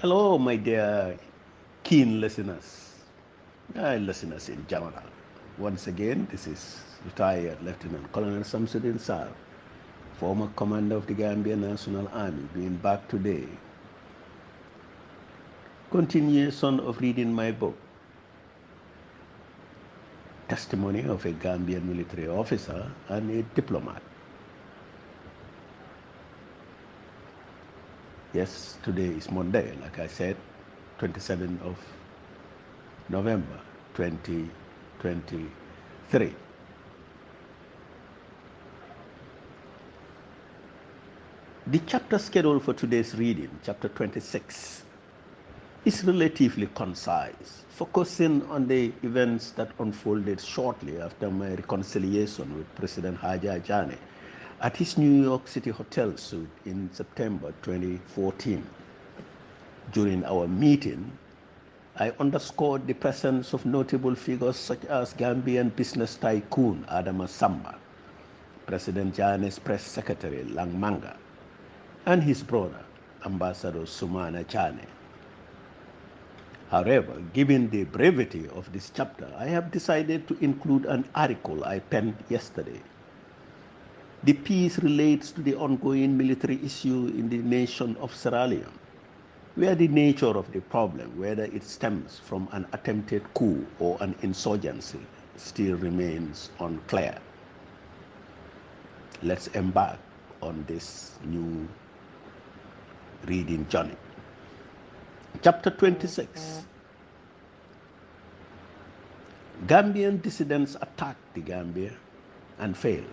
Hello, my dear keen listeners, listeners in general. Once again, this is retired Lieutenant Colonel Samsudeen Sarr, former commander of the Gambia National Army, being back today. Continuation of reading my book, Testimony of a Gambian Military Officer and a Diplomat. Yes, today is Monday, like I said, 27th of November 2023. The chapter scheduled for today's reading, chapter 26, is relatively concise, focusing on the events that unfolded shortly after my reconciliation with President Haja Jane at his New York City hotel suite in September 2014. During our meeting, I underscored the presence of notable figures such as Gambian business tycoon Adama Samba, President Jane's press secretary Lang Manga, and his brother, Ambassador Sumana Chane. However, given the brevity of this chapter, I have decided to include an article I penned yesterday. The piece relates to the ongoing military issue in the nation of Sierra Leone, where the nature of the problem, whether it stems from an attempted coup or an insurgency, still remains unclear. Let's embark on this new reading journey. Chapter 26. Gambian dissidents attacked the Gambia and failed.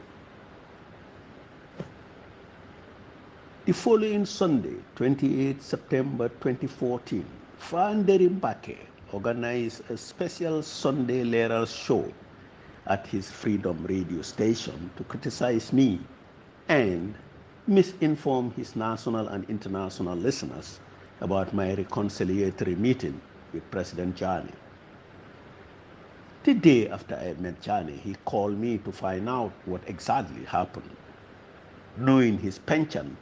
The following Sunday, 28 September 2014, Fanderi Mbake organized a special Sunday Leral show at his Freedom radio station to criticize me and misinform his national and international listeners about my reconciliatory meeting with President Jane. The day after I met Jane, he called me to find out what exactly happened. Knowing his penchant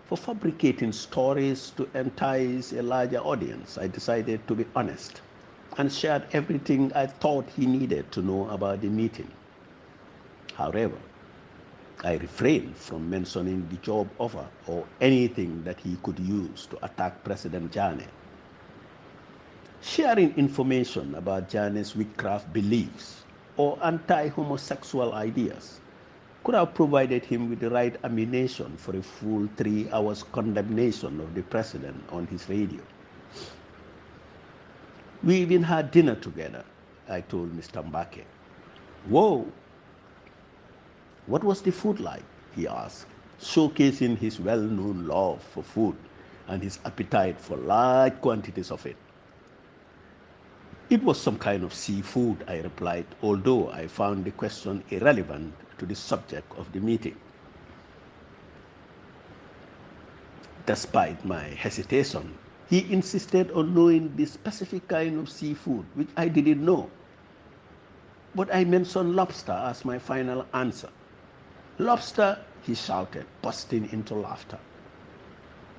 for fabricating stories to entice a larger audience, I decided to be honest and shared everything I thought he needed to know about the meeting. However, I refrained from mentioning the job offer or anything that he could use to attack President Jane. Sharing information about Jane's witchcraft beliefs or anti-homosexual ideas could have provided him with the right ammunition for a full 3 hours condemnation of the president on his radio. We even had dinner together, I told Mr. Mbake. Whoa! What was the food like? He asked, showcasing his well-known love for food and his appetite for large quantities of it. It was some kind of seafood, I replied, although I found the question irrelevant to the subject of the meeting. Despite my hesitation, he insisted on knowing the specific kind of seafood, which I didn't know. But I mentioned lobster as my final answer. Lobster, he shouted, bursting into laughter.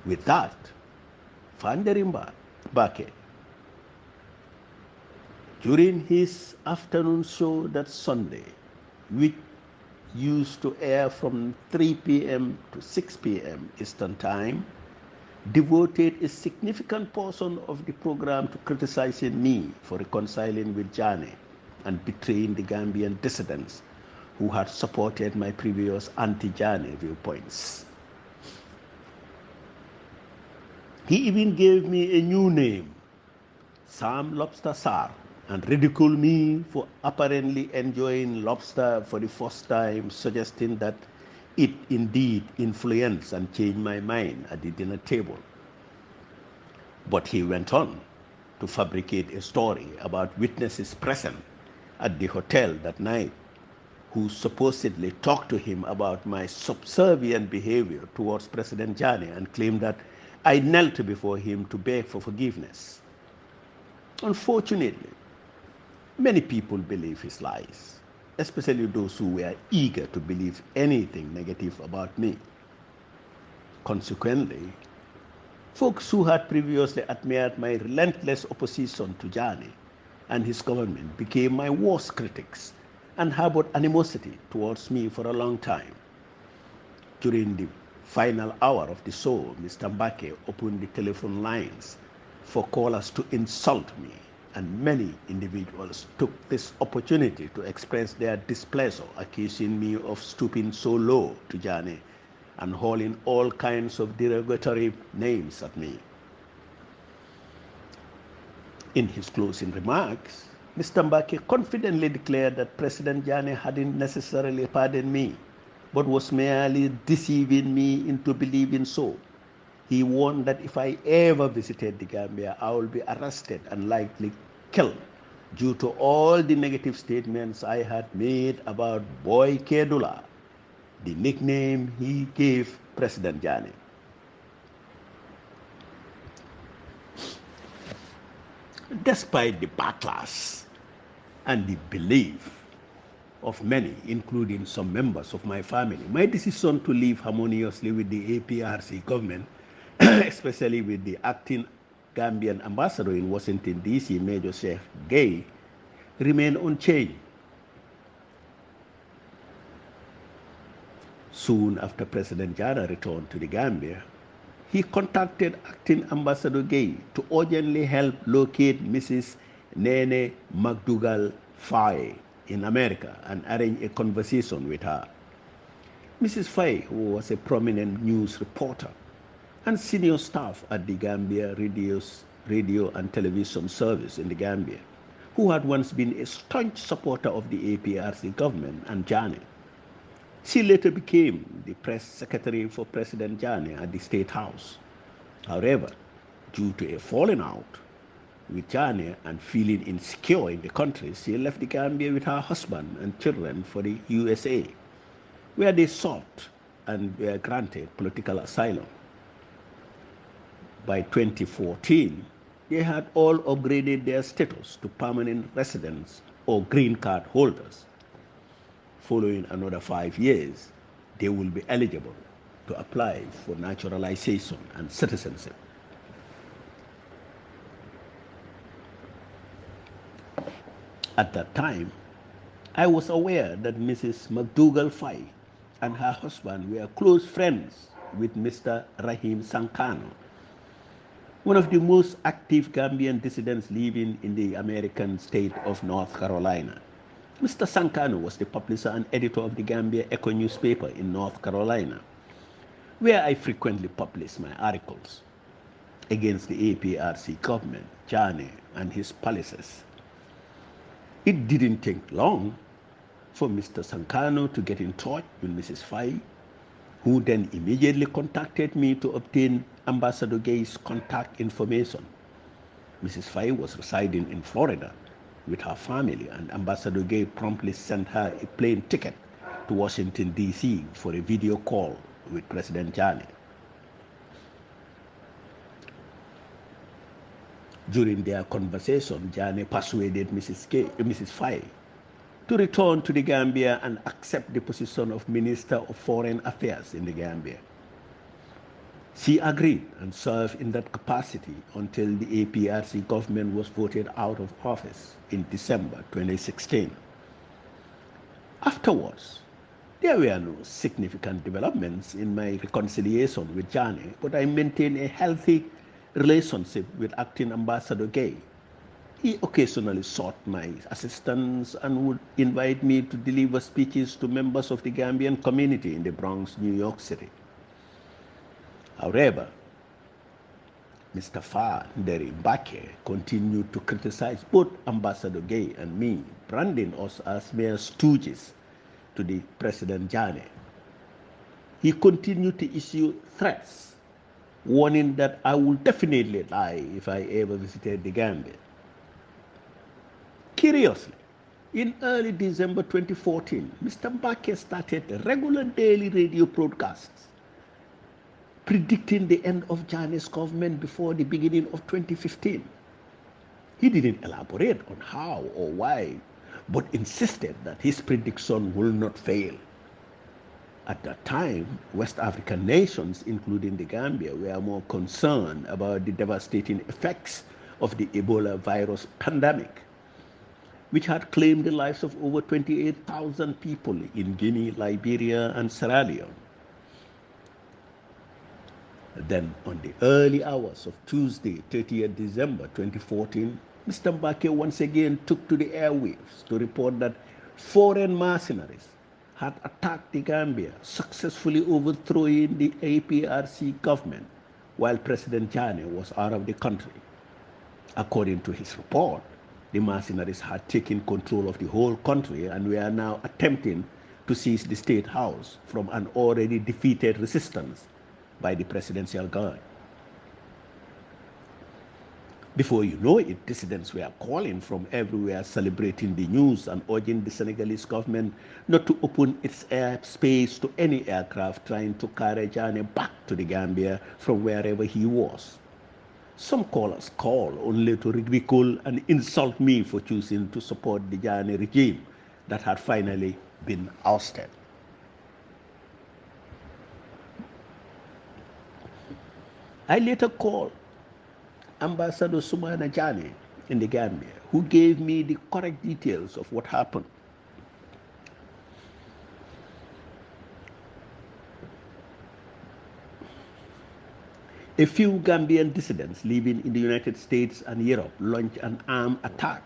With that, Fanderimba Bake, during his afternoon show that Sunday, which used to air from 3 p.m. to 6 p.m. Eastern Time, devoted a significant portion of the program to criticizing me for reconciling with Jane and betraying the Gambian dissidents who had supported my previous anti-Jane viewpoints. He even gave me a new name, Sam Lobster Sarr, and ridiculed me for apparently enjoying lobster for the first time, suggesting that it indeed influenced and changed my mind at the dinner table. But he went on to fabricate a story about witnesses present at the hotel that night who supposedly talked to him about my subservient behavior towards President Jane and claimed that I knelt before him to beg for forgiveness. Unfortunately, many people believe his lies, especially those who were eager to believe anything negative about me. Consequently, Folks who had previously admired my relentless opposition to Jani and his government became my worst critics and harbored animosity towards me for a long time. During the final hour of the show, Mr. Mbake opened the telephone lines for callers to insult me, and many individuals took this opportunity to express their displeasure, accusing me of stooping so low to Jani and hurling all kinds of derogatory names at me. In his closing remarks, Mr. Mbake confidently declared that President Jani hadn't necessarily pardoned me, but was merely deceiving me into believing so. He warned that if I ever visited the Gambia, I would be arrested and likely killed due to all the negative statements I had made about Boy Kedula, the nickname he gave President Jani. Despite the backlash and the belief of many, including some members of my family, my decision to live harmoniously with the APRC government, especially with the acting Gambian ambassador in Washington, D.C., Major Sheikh Gay, remained unchanged. Soon after President Jana returned to the Gambia, he contacted acting Ambassador Gay to urgently help locate Mrs. Nene McDougall Faye in America and arrange a conversation with her. Mrs. Faye, who was a prominent news reporter and senior staff at the Gambia radio and television service in the Gambia, who had once been a staunch supporter of the APRC government and Jani. She later became the press secretary for President Jani at the State House. However, due to a falling out with Jani and feeling insecure in the country, she left the Gambia with her husband and children for the USA, where they sought and were granted political asylum. By 2014, they had all upgraded their status to permanent residents or green card holders. Following another 5 years, they will be eligible to apply for naturalization and citizenship. At that time, I was aware that Mrs. McDougall Faye and her husband were close friends with Mr. Rahim Sankano, one of the most active Gambian dissidents living in the American state of North Carolina. Mr. Sankano was the publisher and editor of the Gambia Echo newspaper in North Carolina, where I frequently published my articles against the APRC government, Jani, and his policies. It didn't take long for Mr. Sankano to get in touch with Mrs. Faye, who then immediately contacted me to obtain Ambassador Gay's contact information. Mrs. Faye was residing in Florida with her family, and Ambassador Gay promptly sent her a plane ticket to Washington, D.C. for a video call with President Jani. During their conversation, Jani persuaded Mrs. Faye to return to the Gambia and accept the position of Minister of Foreign Affairs in the Gambia. She agreed and served in that capacity until the APRC government was voted out of office in December 2016. Afterwards, there were no significant developments in my reconciliation with Jani, but I maintained a healthy relationship with acting Ambassador Gay. He occasionally sought my assistance and would invite me to deliver speeches to members of the Gambian community in the Bronx, New York City. However, Mr. Fanderi Mbake continued to criticize both Ambassador Gay and me, branding us as mere stooges to the President Jani. He continued to issue threats, warning that I would definitely die if I ever visited the Gambia. Curiously, in early December 2014, Mr. Mbake started regular daily radio broadcasts predicting the end of Jani's government before the beginning of 2015. He didn't elaborate on how or why, but insisted that his prediction will not fail. At that time, West African nations, including the Gambia, were more concerned about the devastating effects of the Ebola virus pandemic, which had claimed the lives of over 28,000 people in Guinea, Liberia, and Sierra Leone. Then, on the early hours of Tuesday, 30th December 2014, Mr. Mbake once again took to the airwaves to report that foreign mercenaries had attacked the Gambia, successfully overthrowing the APRC government while President Jane was out of the country. According to his report, the mercenaries had taken control of the whole country and were now attempting to seize the State House from an already defeated resistance by the Presidential Guard. Before you know it, dissidents were calling from everywhere, celebrating the news and urging the Senegalese government not to open its airspace to any aircraft trying to carry Jane back to the Gambia from wherever he was. Some callers call only to ridicule and insult me for choosing to support the Jane regime that had finally been ousted. I later called Ambassador Soumana Jane in the Gambia, who gave me the correct details of what happened. A few Gambian dissidents living in the United States and Europe launched an armed attack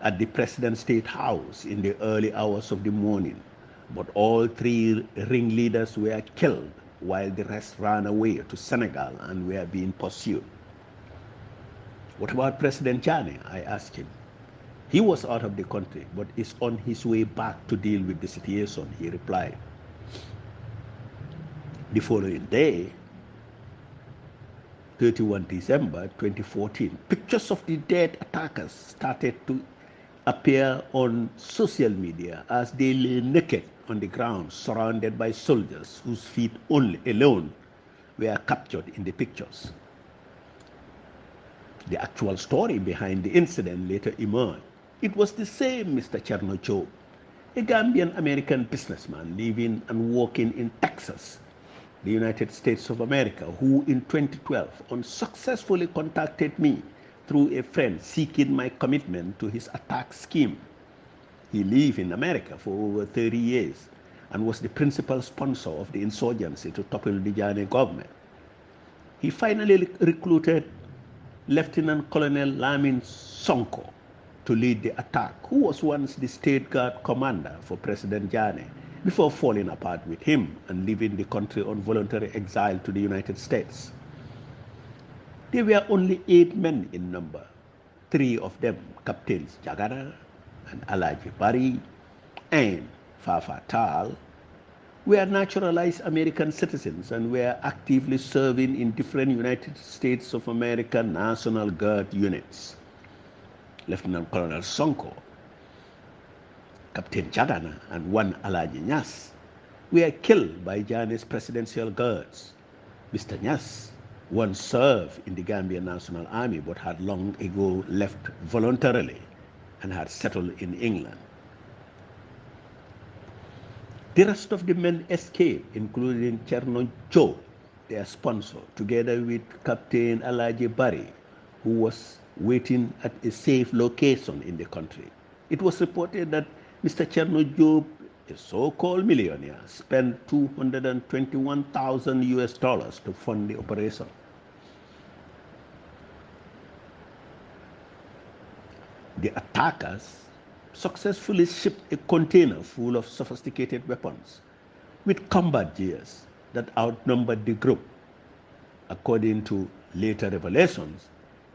at the President's State House in the early hours of the morning, but all three ringleaders were killed while the rest ran away to Senegal and were being pursued. What about President Jane? I asked him. He was out of the country, but is on his way back to deal with the situation, he replied. The following day, 31 December 2014, pictures of the dead attackers started to appear on social media as they lay naked on the ground, surrounded by soldiers whose feet alone were captured in the pictures. The actual story behind the incident later emerged. It was the same Mr. Cherno Job, a Gambian-American businessman living and working in Texas, the United States of America, who in 2012 unsuccessfully contacted me through a friend seeking my commitment to his attack scheme. He lived in America for over 30 years and was the principal sponsor of the insurgency to topple the Jane government. He finally recruited Lieutenant Colonel Lamin Sonko to lead the attack, who was once the State Guard commander for President Jane, before falling apart with him and leaving the country on voluntary exile to the United States. There were only 8 men in number. 3 of them, Captains Jagara and Alaji Bari and Fafa Tal, were naturalized American citizens and were actively serving in different United States of America National Guard units. Lieutenant Colonel Sonko, Captain Jagana, and one Alaji Nyas were killed by Jane's presidential guards. Mr. Nyas once served in the Gambian National Army but had long ago left voluntarily and had settled in England. The rest of the men escaped, including Cherno Joe, their sponsor, together with Captain Alaji Bari, who was waiting at a safe location in the country. It was reported that Mr. Cherno Job, a so-called millionaire, spent $221,000 to fund the operation. The attackers successfully shipped a container full of sophisticated weapons with combat gears that outnumbered the group. According to later revelations,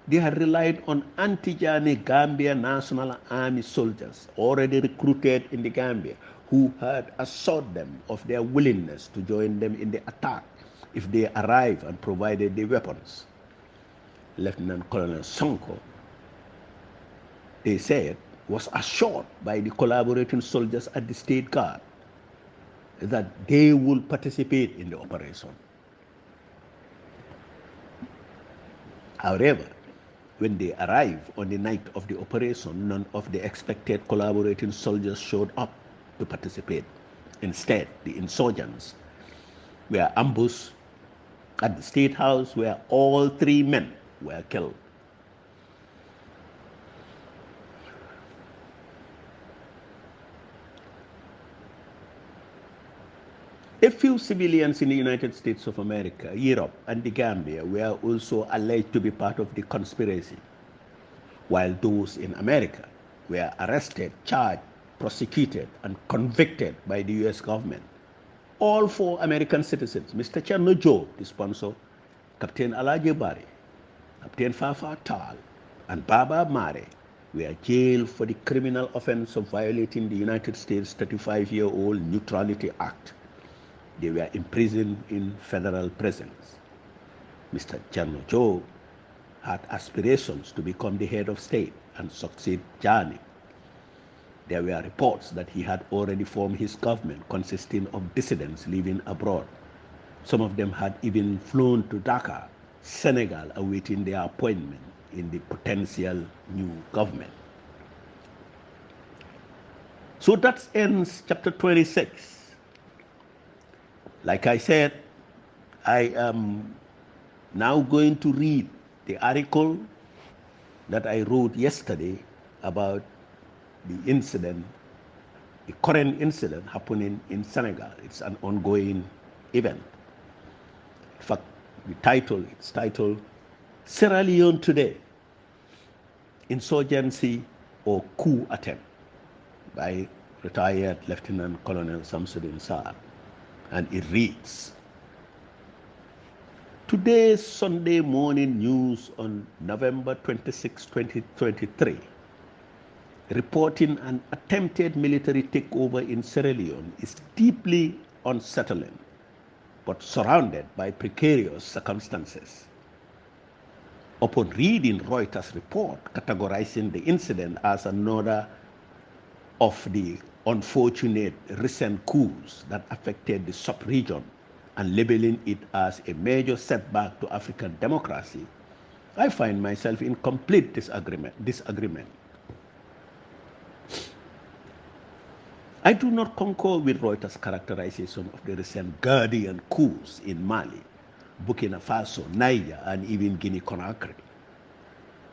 they had relied on anti-Jane Gambia National Army soldiers already recruited in the Gambia, who had assured them of their willingness to join them in the attack if they arrived and provided the weapons. Lieutenant Colonel Sonko, they said, was assured by the collaborating soldiers at the State Guard that they would participate in the operation. However, when they arrived on the night of the operation, none of the expected collaborating soldiers showed up to participate. Instead, the insurgents were ambushed at the State House where all three men were killed. A few civilians in the United States of America, Europe, and the Gambia were also alleged to be part of the conspiracy, while those in America were arrested, charged, prosecuted, and convicted by the U.S. government. All four American citizens, Mr. Cherno Joe, the sponsor, Captain Alaji Bari, Captain Fafa Tal, and Baba Mare, were jailed for the criminal offense of violating the United States 35-year-old Neutrality Act. They were imprisoned in federal prisons. Mr. Cherno Joe had aspirations to become the head of state and succeed Jani. There were reports that he had already formed his government consisting of dissidents living abroad. Some of them had even flown to Dakar, Senegal, awaiting their appointment in the potential new government. So that ends chapter 26. Like I said, I am now going to read the article that I wrote yesterday about the incident, the current incident happening in Senegal. It's an ongoing event. In fact, it's titled Sierra Leone Today, Insurgency or Coup Attempt by retired Lieutenant Colonel Samsudeen Sarr. And it reads, today's Sunday morning news on November 26, 2023, reporting an attempted military takeover in Sierra Leone is deeply unsettling, but surrounded by precarious circumstances. Upon reading Reuters' report categorizing the incident as another of the unfortunate recent coups that affected the sub-region and labeling it as a major setback to African democracy, I find myself in complete disagreement. I do not concur with Reuters' characterization of the recent Guardian coups in Mali, Burkina Faso, Niger, and even Guinea-Conakry.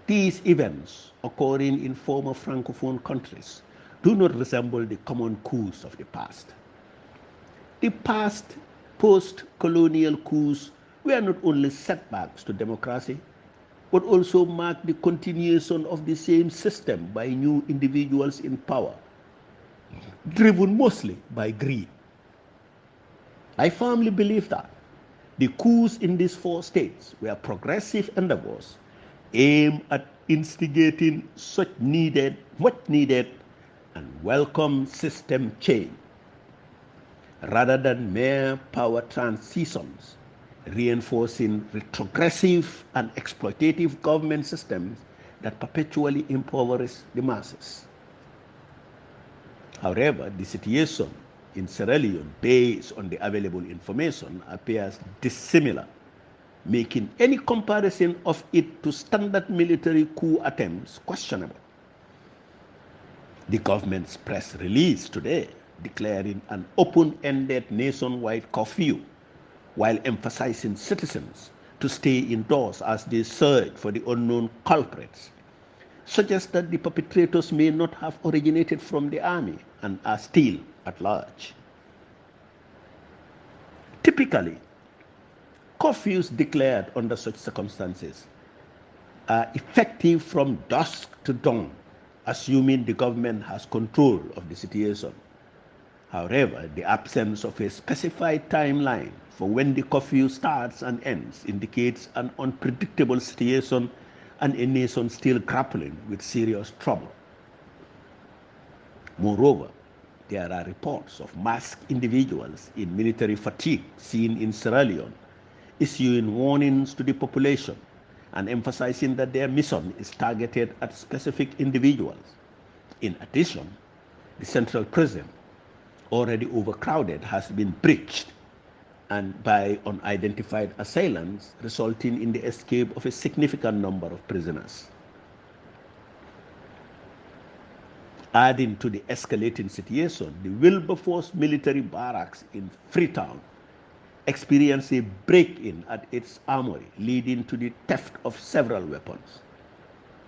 These events, occurring in former Francophone countries, do not resemble the common coups of the past. The past post-colonial coups were not only setbacks to democracy, but also marked the continuation of the same system by new individuals in power, driven mostly by greed. I firmly believe that the coups in these four states were progressive endeavors aimed at instigating much needed and welcome system change, rather than mere power transitions, reinforcing retrogressive and exploitative government systems that perpetually impoverish the masses. However, the situation in Sierra Leone, based on the available information, appears dissimilar, making any comparison of it to standard military coup attempts questionable. The government's press release today declaring an open-ended nationwide curfew while emphasizing citizens to stay indoors as they search for the unknown culprits suggests that the perpetrators may not have originated from the army and are still at large. Typically, curfews declared under such circumstances are effective from dusk to dawn, assuming the government has control of the situation. However, the absence of a specified timeline for when the curfew starts and ends indicates an unpredictable situation and a nation still grappling with serious trouble. Moreover, there are reports of masked individuals in military fatigue seen in Sierra Leone, issuing warnings to the population and emphasizing that their mission is targeted at specific individuals. In addition, the central prison, already overcrowded, has been breached and by unidentified assailants, resulting in the escape of a significant number of prisoners. Adding to the escalating situation, the Wilberforce military barracks in Freetown experienced a break-in at its armory, leading to the theft of several weapons.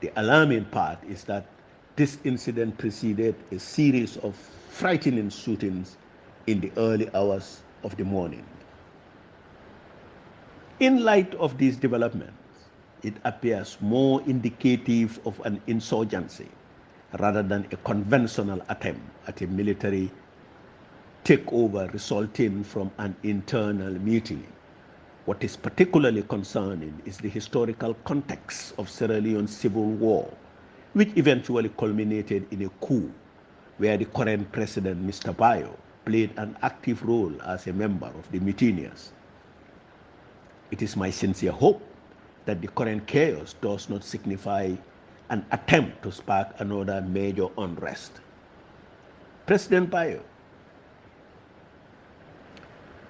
The alarming part is that this incident preceded a series of frightening shootings in the early hours of the morning. In light of these developments, it appears more indicative of an insurgency rather than a conventional attempt at a military takeover resulting from an internal mutiny. What is particularly concerning is the historical context of Sierra Leone's civil war, which eventually culminated in a coup where the current president, Mr. Bayo, played an active role as a member of the mutineers. It is my sincere hope that the current chaos does not signify an attempt to spark another major unrest. President Bayo,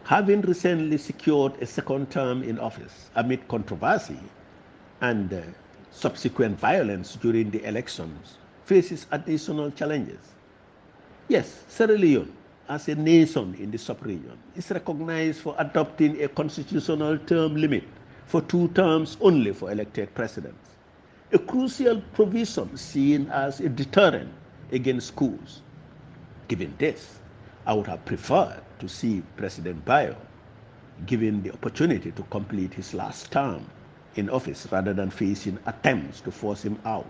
having recently secured a second term in office amid controversy and subsequent violence during the elections, faces additional challenges. Yes, Sierra Leone, as a nation in the sub-region, is recognized for adopting a constitutional term limit for 2 terms only for elected presidents, a crucial provision seen as a deterrent against coups. Given this, I would have preferred to see President Bayo given the opportunity to complete his last term in office rather than facing attempts to force him out,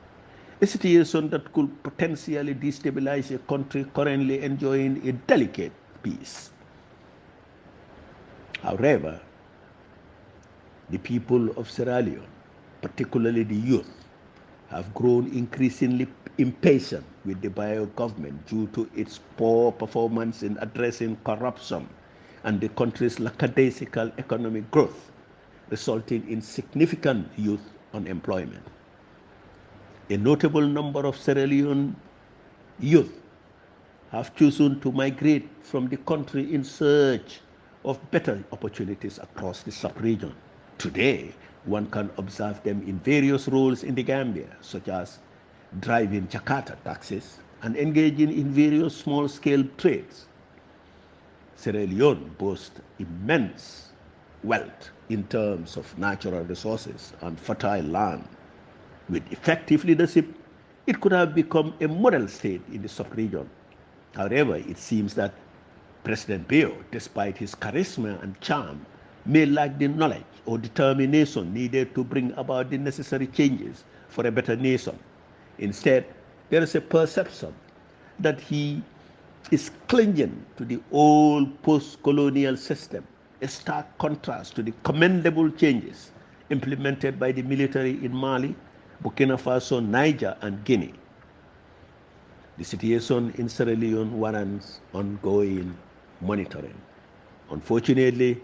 a situation that could potentially destabilize a country currently enjoying a delicate peace. However, the people of Sierra Leone, particularly the youth, have grown increasingly impatient with the Bayo government due to its poor performance in addressing corruption and the country's lackadaisical economic growth, resulting in significant youth unemployment. A notable number of Sierra Leone youth have chosen to migrate from the country in search of better opportunities across the sub-region. Today, one can observe them in various roles in the Gambia, such as driving Jakarta taxis and engaging in various small-scale trades. Sierra Leone boasts immense wealth in terms of natural resources and fertile land. With effective leadership, it could have become a model state in the sub-region. However, it seems that President Bayo, despite his charisma and charm, may lack the knowledge or determination needed to bring about the necessary changes for a better nation. Instead, there is a perception that he is clinging to the old post-colonial system, a stark contrast to the commendable changes implemented by the military in Mali, Burkina Faso, Niger, and Guinea. The situation in Sierra Leone warrants ongoing monitoring. Unfortunately,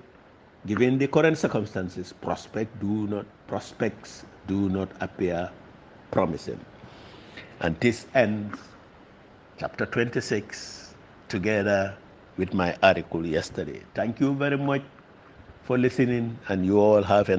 given the current circumstances, prospects do not appear promising. And this ends chapter 26 together with my article yesterday. Thank you very much for listening, and you all have a